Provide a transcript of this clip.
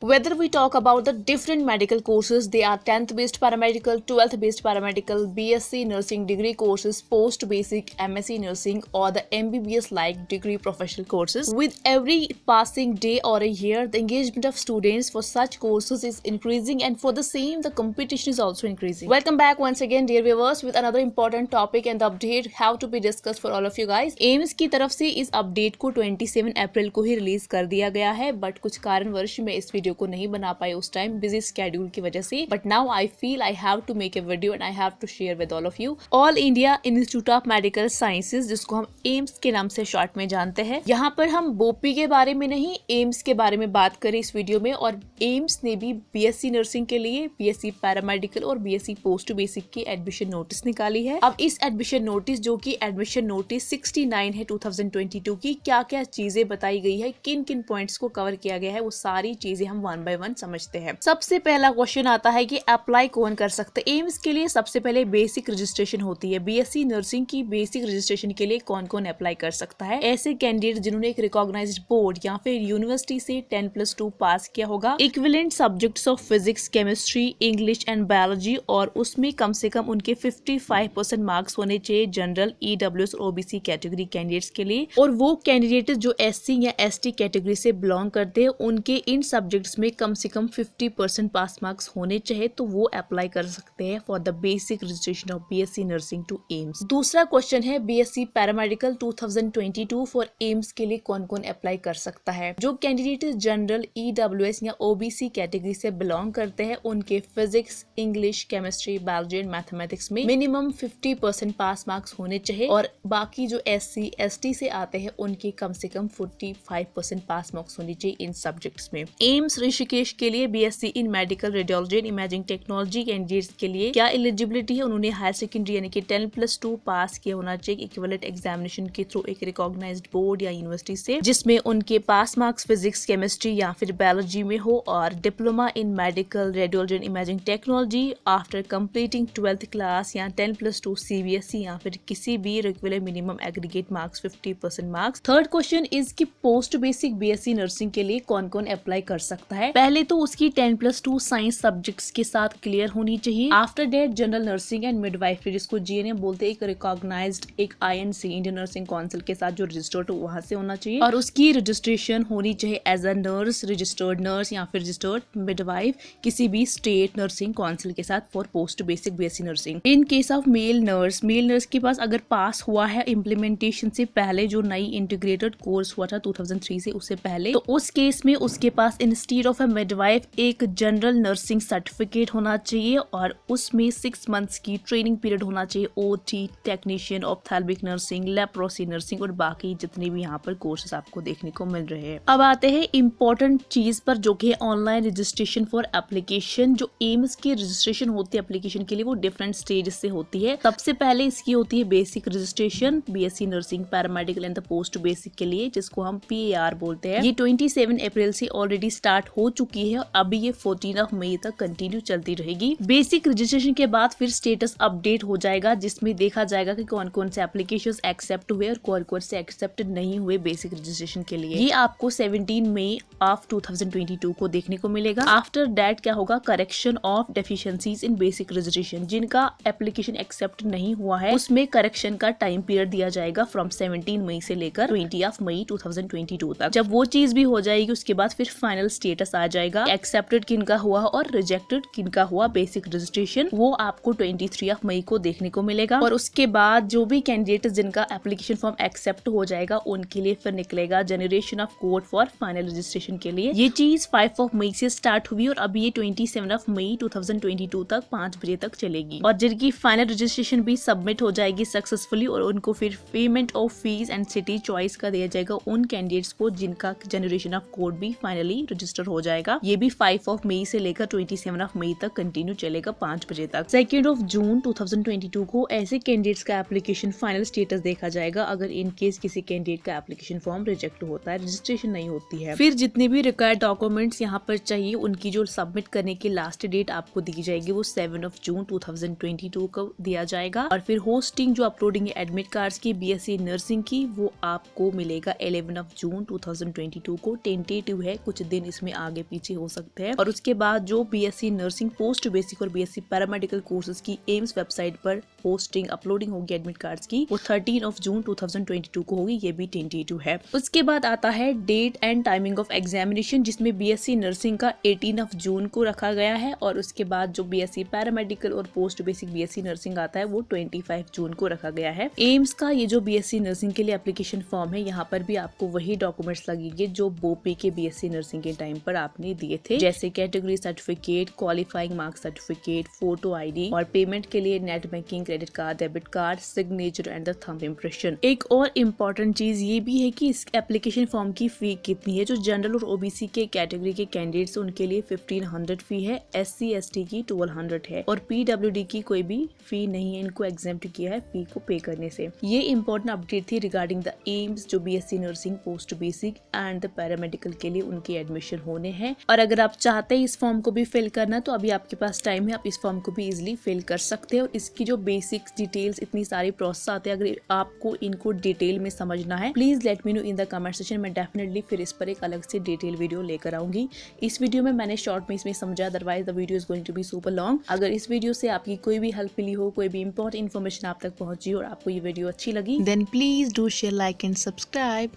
Whether we talk about the different medical courses, they are 10th based paramedical, 12th based paramedical, BSc nursing degree courses, post basic MSc nursing, or the MBBS like degree professional courses. With every passing day or a year, the engagement of students for such courses is increasing, and for the same, the competition is also increasing. Welcome back once again, dear viewers, with another important topic and the update have to be discussed for all of you guys. AIIMS की तरफ से इस update को 27 अप्रैल को ही release कर दिया गया है, बट कुछ कारणवश मैं इस वीडियो को नहीं बना पाई उस टाइम बिजी स्केड्यूल की वजह से. But now I feel I have to make a video and I have to share with all of you. All India Institute of Medical Sciences, जिसको हम एम्स के नाम से शॉर्ट में जानते हैं. यहाँ पर हम बोपी के बारे में नहीं, एम्स के बारे में बात करें इस वीडियो में. और एम्स ने भी बीएससी नर्सिंग के लिए बीएससी पैरामेडिकल और बीएससी पोस्ट बेसिक की एडमिशन नोटिस निकाली है. अब इस एडमिशन नोटिस, जो कि एडमिशन नोटिस 69 है 2022 की, क्या क्या चीजें बताई गई है, किन किन पॉइंट्स को कवर किया गया है, वो सारी चीजें हम वन बाय वन समझते हैं. सबसे पहला क्वेश्चन आता है कि अप्लाई कौन कर सकते हैं एम्स के लिए. सबसे पहले बेसिक रजिस्ट्रेशन होती है. बीएससी नर्सिंग की बेसिक रजिस्ट्रेशन के लिए कौन कौन अप्लाई कर सकता है? ऐसे कैंडिडेट जिन्होंने एक रिकॉग्नाइज्ड बोर्ड या फिर यूनिवर्सिटी से 10+2 पास किया होगा, equivalent subjects of physics, chemistry, English and biology, और उसमें कम से कम उनके 55% मार्क्स होने चाहिए जनरल, ईडब्ल्यूएस और ओबीसी कैटेगरी कैंडिडेट्स के लिए. और वो कैंडिडेट जो एससी या एसटी कैटेगरी से बिलोंग करते हैं, उनके इन सब्जेक्ट्स में कम से कम 50% पास मार्क्स होने चाहिए, तो वो अप्लाई कर सकते हैं for the basic registration of BSc nursing to AIIMS. दूसरा क्वेश्चन है बीएससी पैरामेडिकल 2022 फॉर एम्स के लिए कौन कौन अप्लाई कर सकता है? जो कैंडिडेट जनरल, ईडब्ल्यूएस या ओबीसी कैटेगरी से बिलोंग करते हैं, उनके physics, English, chemistry, biology and mathematics में मिनिमम 50% पास मार्क्स होने चाहिए. और बाकी जो एससी एसटी से आते हैं, उनके कम से कम 45% पास मार्क्स होने चाहिए इन सब्जेक्ट्स में. एम्स ऋषिकेश के लिए BSc in medical radiology and imaging technology candidates के लिए क्या एलिजिबिलिटी है? उन्होंने हायर सेकेंडरी यानी कि 10+2 पास किया होना चाहिए इक्विवेलेंट एग्जामिनेशन के थ्रू एक रिकॉग्नाइज्ड बोर्ड या यूनिवर्सिटी से, जिसमें उनके पास मार्क्स फिजिक्स, केमिस्ट्री या फिर बायोलॉजी में हो, और diploma in medical radiology and imaging technology after completing 12th class या 10+2 सीबीएसई या फिर किसी भी equivalent minimum aggregate marks 50% marks. Third question is कि पोस्ट बेसिक बीएससी नर्सिंग के लिए कौन कौन अप्लाई कर सकता है? पहले तो उसकी 10+2 साइंस सब्जेक्ट्स के साथ क्लियर होनी चाहिए. After that general nursing and midwifery, जिसको जीएनएम बोलते हैं, एक रिकॉग्नाइज्ड एक आईएनसी इंडियन नर्सिंग काउंसिल के साथ जो रजिस्टर्ड हो, वहां से होना चाहिए. और उसकी रजिस्ट्रेशन होनी चाहिए as a nurse, registered nurse या फिर रजिस्टर्ड मिडवाइफ किसी भी स्टेट नर्सिंग काउंसिल के साथ for post basic BSc nursing. In case of male nurse के पास अगर पास हुआ है इम्प्लीमेंटेशन से पहले, जो नई इंटीग्रेटेड कोर्स हुआ था 2003 से, उससे पहले, तो उस केस में उसके पास इंस्टीट्यूट ऑफ अ मिडवाइफ एक जनरल नर्सिंग सर्टिफिकेट होना चाहिए, और उसमें 6 मंथ्स की ट्रेनिंग पीरियड होना चाहिए. OT, technician, ophthalmic nursing, leprosy nursing और बाकी जितने भी यहाँ पर कोर्सेज आपको देखने को मिल रहे हैं. अब आते हैं इंपॉर्टेंट चीज पर, जो कि ऑनलाइन रजिस्ट्रेशन फॉर एप्लीकेशन. जो एम्स की रजिस्ट्रेशन होती है एप्लीकेशन के लिए, वो डिफरेंट स्टेज से होती है. सबसे पहले इसकी होती है basic registration BSc nursing paramedical and the post basic के लिए, जिसको हम पीएआर बोलते हैं. ये 27 अप्रैल से ऑलरेडी स्टार्ट हो चुकी है, और अभी ये 14 मई तक कंटिन्यू चलती रहेगी. बेसिक रजिस्ट्रेशन के बाद फिर स्टेटस अपडेट हो जाएगा, जिसमें देखा जाएगा कि कौन कौन से एप्लीकेशंस एक्सेप्ट हुए और कौन कौन से एक्सेप्ट नहीं हुए बेसिक रजिस्ट्रेशन के लिए. ये आपको 17 मई ऑफ 2022 को देखने को मिलेगा. आफ्टर दैट क्या होगा? Correction of deficiencies in basic registration. जिनका एप्लीकेशन एक्सेप्ट नहीं हुआ है, उसमें करेक्शन का टाइम पीरियड दिया जाएगा फ्रॉम 17 मई से लेकर 20 मई 2022 तक. जब वो चीज भी हो जाएगी, उसके बाद फिर फाइनल स्टेटस आ जाएगा, एक्सेप्टेड किनका हुआ और रिजेक्टेड किनका हुआ बेसिक रजिस्ट्रेशन. वो आपको 23 मई को देखने को मिलेगा. और उसके बाद जो भी कैंडिडेट जिनका एप्लीकेशन फॉर्म एक्सेप्ट हो जाएगा, उनके लिए फिर निकलेगा generation of code for final registration के लिए. ये चीज 5 मई से स्टार्ट हुई और अभी ये 27 मई 2022 तक 5 बजे तक चलेगी. और जिनकी फाइनल रजिस्ट्रेशन भी सबमिट हो जाएगी सक्सेसफुली, और उनको फिर payment of fees and city choice का दिया जाएगा उन कैंडिडेट्स को जिनका जनरेशन ऑफ कोड भी फाइनली रजिस्टर हो जाएगा. ये भी 5 मई से लेकर 27 मई तक कंटिन्यू चलेगा 5 बजे तक. 2 जून 2022 को ऐसे कैंडिडेट्स का एप्लीकेशन फाइनल स्टेटस देखा जाएगा, अगर इन केस किसी कैंडिडेट का एप्लीकेशन फॉर्म रिजेक्ट होता है, रजिस्ट्रेशन नहीं होती है. फिर जितने भी रिक्वायर्ड डॉक्यूमेंट्स यहाँ पर चाहिए, उनकी जो सबमिट करने की लास्ट डेट आपको दी जाएगी, वो 7 जून 2022 को दिया जाएगा. और फिर होस्टिंग जो अपलोडिंग एडमिट कार्ड्स की बीएससी नर्सिंग की, वो आपको मिलेगा 11 जून 2022 को. टेंटेटिव है, कुछ दिन इसमें में आगे पीछे हो सकते हैं। और उसके बाद जो बीएससी नर्सिंग पोस्ट बेसिक और बीएससी पैरामेडिकल कोर्सेज की एम्स वेबसाइट पर पोस्टिंग अपलोडिंग होगी एडमिट कार्ड्स की, वो 13 जून 2022 को होगी, ये भी टेंटेटिव है। उसके बाद आता है date and timing of examination, जिसमें बीएससी नर्सिंग का 18 जून को रखा गया है और उसके बाद जो बीएससी पैरामेडिकल और पोस्ट बेसिक बीएससी नर्सिंग आता है वो 25 जून को रखा गया है। एम्स का ये जो बीएससी नर्सिंग के लिए एप्लीकेशन फॉर्म है, यहाँ पर भी आपको वही डॉक्यूमेंट्स लगेंगे जो बोपी के बीएससी नर्सिंग के टाइम पर आपने दिए थे, जैसे category certificate, qualifying marks certificate, photo ID और पेमेंट के लिए net banking, credit card, debit card, signature and the thumb impression. एक और इम्पोर्टेंट चीज ये भी है कि इस एप्लीकेशन फॉर्म की फी कितनी है। जो जनरल और ओबीसी के कैटेगरी के कैंडिडेट्स उनके लिए 1500 फी है, SC ST की 1200 है और PWD की कोई भी फी नहीं है, इनको एग्जेम्प्ट किया है फी को पे करने से। ये इंपॉर्टेंट अपडेट थी रिगार्डिंग द एम्स जो BSc nursing post basic and the paramedical के लिए उनके एडमिशन होने हैं। और अगर आप चाहते हैं इस फॉर्म को भी फिल करना तो अभी आपके पास टाइम है, आप इस फॉर्म को भी इजिली फिल कर सकते हो। इसकी जो बेसिक डिटेल्स, इतनी सारी प्रोसेस आते हैं, अगर आपको इनको डिटेल में समझना है please let me know in the comment section. मैं डेफिनेटली फिर इस पर एक अलग से डिटेल वीडियो लेकर आऊंगी। इस वीडियो में मैंने शॉर्ट में इसमें समझा, otherwise the video is going to be super long. अगर इस वीडियो से आपकी कोई भी हेल्प मिली हो, कोई भी इंपॉर्टेंट इन्फॉर्मेशन आप तक पहुंची और आपको ये वीडियो अच्छी लगी, then please do share, like and subscribe.